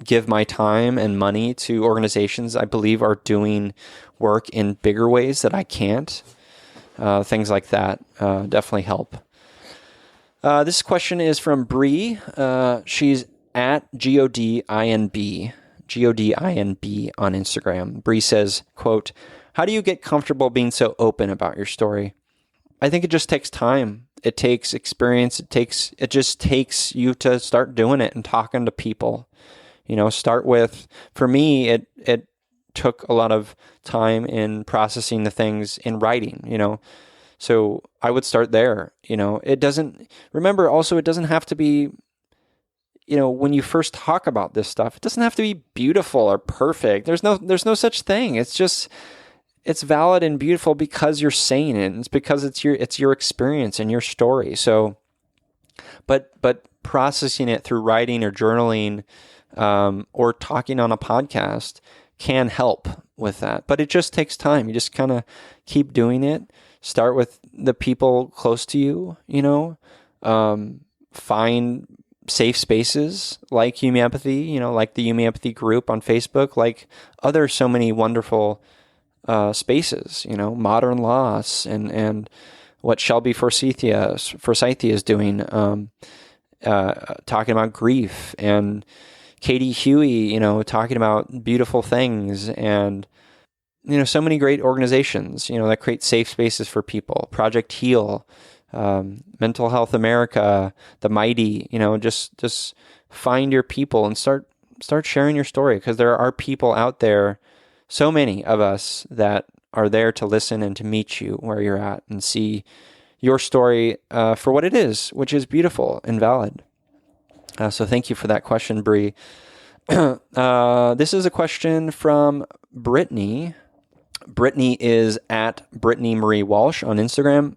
give my time and money to organizations I believe are doing work in bigger ways that I can't. Things like that definitely help. This question is from Bree. She's at GODINB on Instagram. Bree says, quote, "How do you get comfortable being so open about your story?" I think it just takes time. It takes experience. It just takes you to start doing it and talking to people. Start with, for me, it took a lot of time in processing the things in writing, so I would start there. It doesn't have to be, when you first talk about this stuff, it doesn't have to be beautiful or perfect. There's no such thing. It's just, it's valid and beautiful because you're saying it. It's because it's your experience and your story. So, but processing it through writing or journaling, or talking on a podcast can help with that. But it just takes time. You just kind of keep doing it. Start with the people close to you, find safe spaces like You Me Empathy, like the You Me Empathy group on Facebook, like other so many wonderful spaces, Modern Loss and what Shelby Forsythia is doing, talking about grief, and Katie Huey, talking about beautiful things, and so many great organizations, that create safe spaces for people. Project Heal, Mental Health America, The Mighty, just find your people and start sharing your story, because there are people out there, so many of us, that are there to listen and to meet you where you're at and see your story for what it is, which is beautiful and valid. So thank you for that question, Bree. This is a question from Brittany. Brittany is at Brittany Marie Walsh on Instagram.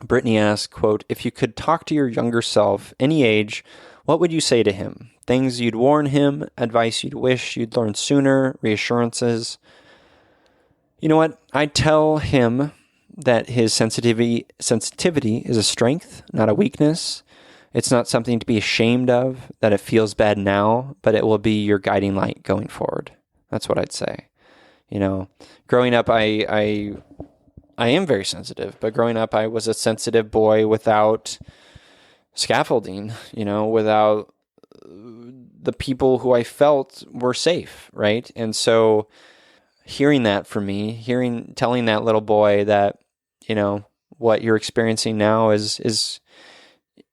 Brittany asks, quote, if you could talk to your younger self, any age, what would you say to him? Things you'd warn him, advice you'd wish you'd learned sooner, reassurances. You know what? I'd tell him that his sensitivity is a strength, not a weakness. It's not something to be ashamed of, that it feels bad now, but it will be your guiding light going forward. That's what I'd say. Growing up, I am very sensitive, but growing up, I was a sensitive boy without scaffolding, without the people who I felt were safe, right? And so hearing that for me, telling that little boy that, what you're experiencing now is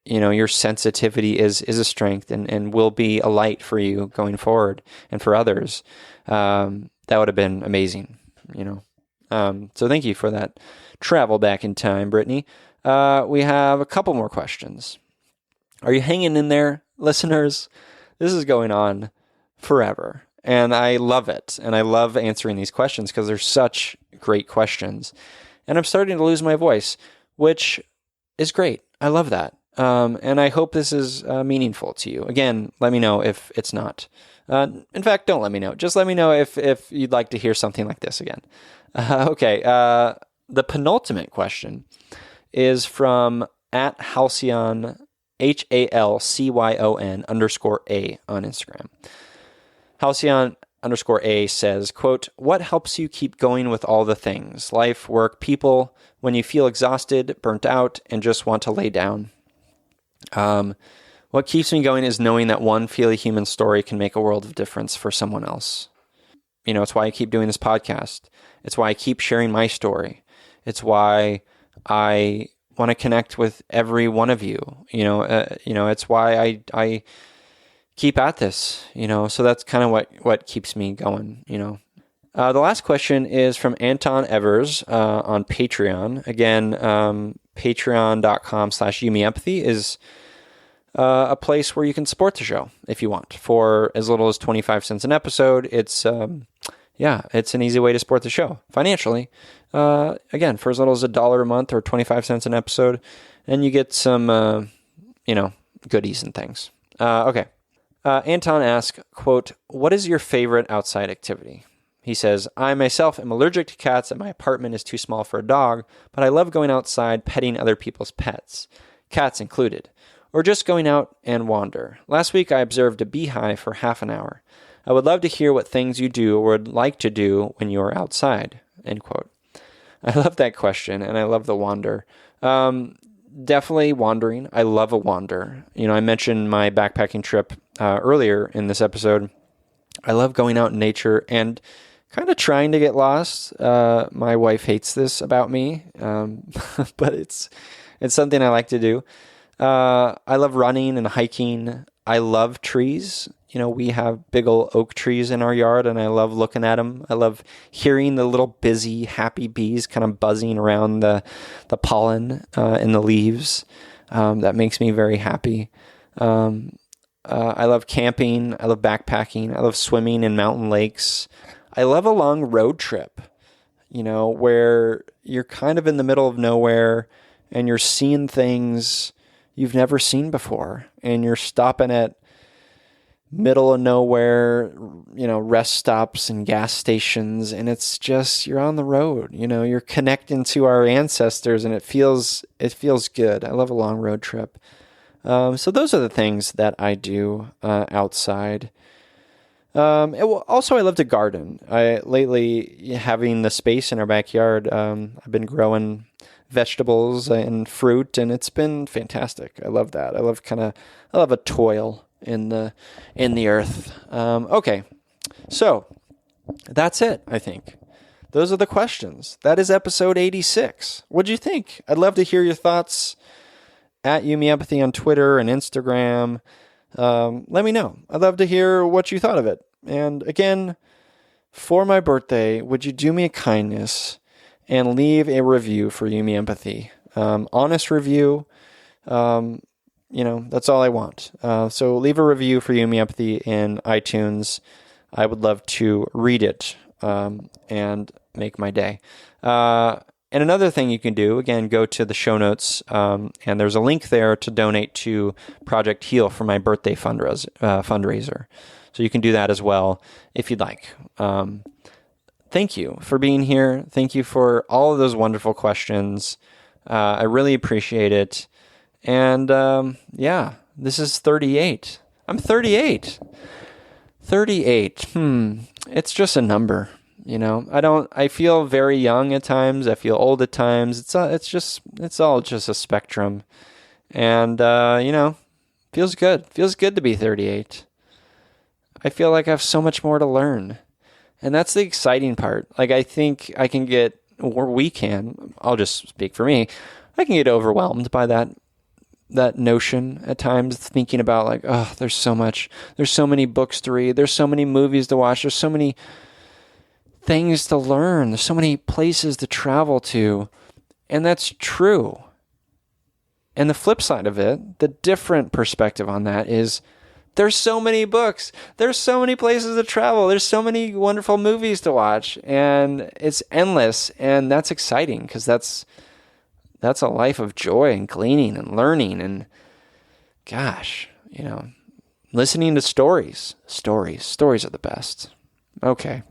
your sensitivity is a strength and will be a light for you going forward and for others. That would have been amazing, So thank you for that travel back in time, Brittany. We have a couple more questions. Are you hanging in there, listeners? This is going on forever, and I love it. And I love answering these questions because they're such great questions. And I'm starting to lose my voice, which is great. I love that. And I hope this is meaningful to you. Again, let me know if it's not. In fact, don't let me know. Just let me know if you'd like to hear something like this again. Okay. The penultimate question is from at Halcyon, HALCYON _A on Instagram. Halcyon _A says, quote, what helps you keep going with all the things, life, work, people, when you feel exhausted, burnt out, and just want to lay down? What keeps me going is knowing that one Feel a Human story can make a world of difference for someone else. It's why I keep doing this podcast. It's why I keep sharing my story. It's why I want to connect with every one of you. It's why I keep at this, so that's kind of what keeps me going, The last question is from Anton Evers on Patreon. Again, patreon.com/youmeempathy is a place where you can support the show if you want. For as little as 25 cents an episode, it's an easy way to support the show financially. Again, for as little as $1 a month or 25 cents an episode, and you get some, goodies and things. Okay. Anton asks, quote, what is your favorite outside activity? He says, I myself am allergic to cats and my apartment is too small for a dog, but I love going outside petting other people's pets, cats included, or just going out and wander. Last week I observed a beehive for half an hour. I would love to hear what things you do or would like to do when you are outside, end quote. I love that question and I love the wander. Definitely wandering. I love a wander. I mentioned my backpacking trip earlier in this episode. I love going out in nature and kind of trying to get lost. My wife hates this about me, but it's something I like to do. I love running and hiking. I love trees. We have big old oak trees in our yard, and I love looking at them. I love hearing the little busy, happy bees kind of buzzing around the pollen in the leaves. That makes me very happy. I love camping. I love backpacking. I love swimming in mountain lakes. I love a long road trip, where you're kind of in the middle of nowhere and you're seeing things you've never seen before, and you're stopping at middle of nowhere, rest stops and gas stations, and it's just, you're on the road, you're connecting to our ancestors, and it feels good. I love a long road trip. So those are the things that I do outside. Also, I love to garden. Lately, having the space in our backyard, I've been growing vegetables and fruit, and it's been fantastic. I love that. I love a toil in the earth. Okay, so that's it. I think those are the questions. That is episode 86. What'd you think? I'd love to hear your thoughts at YouMeEmpathy on Twitter and Instagram. Let me know. I'd love to hear what you thought of it. And again, for my birthday, would you do me a kindness and leave a review for You Me Empathy? Honest review. That's all I want. So leave a review for You Me Empathy in iTunes. I would love to read it and make my day. And another thing you can do, again, go to the show notes, and there's a link there to donate to Project Heal for my birthday fundraiser. So you can do that as well if you'd like. Thank you for being here. Thank you for all of those wonderful questions. I really appreciate it. And this is 38. I'm 38. 38. It's just a number. I feel very young at times. I feel old at times. It's all just a spectrum. And, feels good. Feels good to be 38. I feel like I have so much more to learn. And that's the exciting part. Like, I think I can get, or we can, I'll just speak for me, I can get overwhelmed by that notion at times, thinking about like, oh, there's so many books to read. There's so many movies to watch. There's so many things to learn. There's so many places to travel to. And that's true. And the flip side of it, the different perspective on that is there's so many books. There's so many places to travel. There's so many wonderful movies to watch. And it's endless. And that's exciting because that's a life of joy and gleaning and learning. And gosh, listening to stories. Stories are the best. Okay.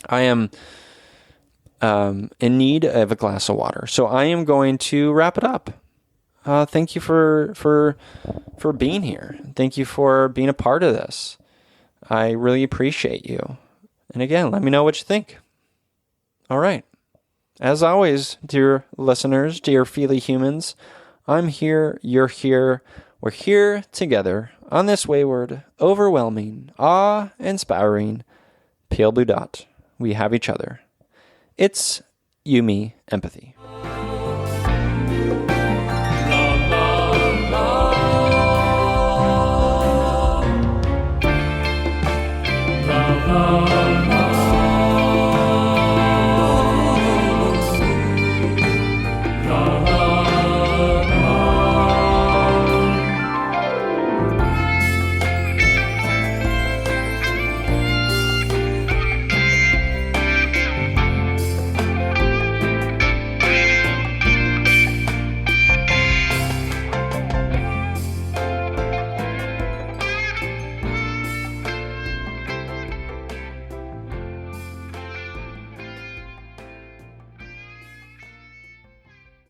I am in need of a glass of water, so I am going to wrap it up. Thank you for being here. Thank you for being a part of this. I really appreciate you. And again, let me know what you think. All right. As always, dear listeners, dear feely humans, I'm here, you're here, we're here together on this wayward, overwhelming, awe-inspiring, pale blue dot. We have each other. It's You Me Empathy.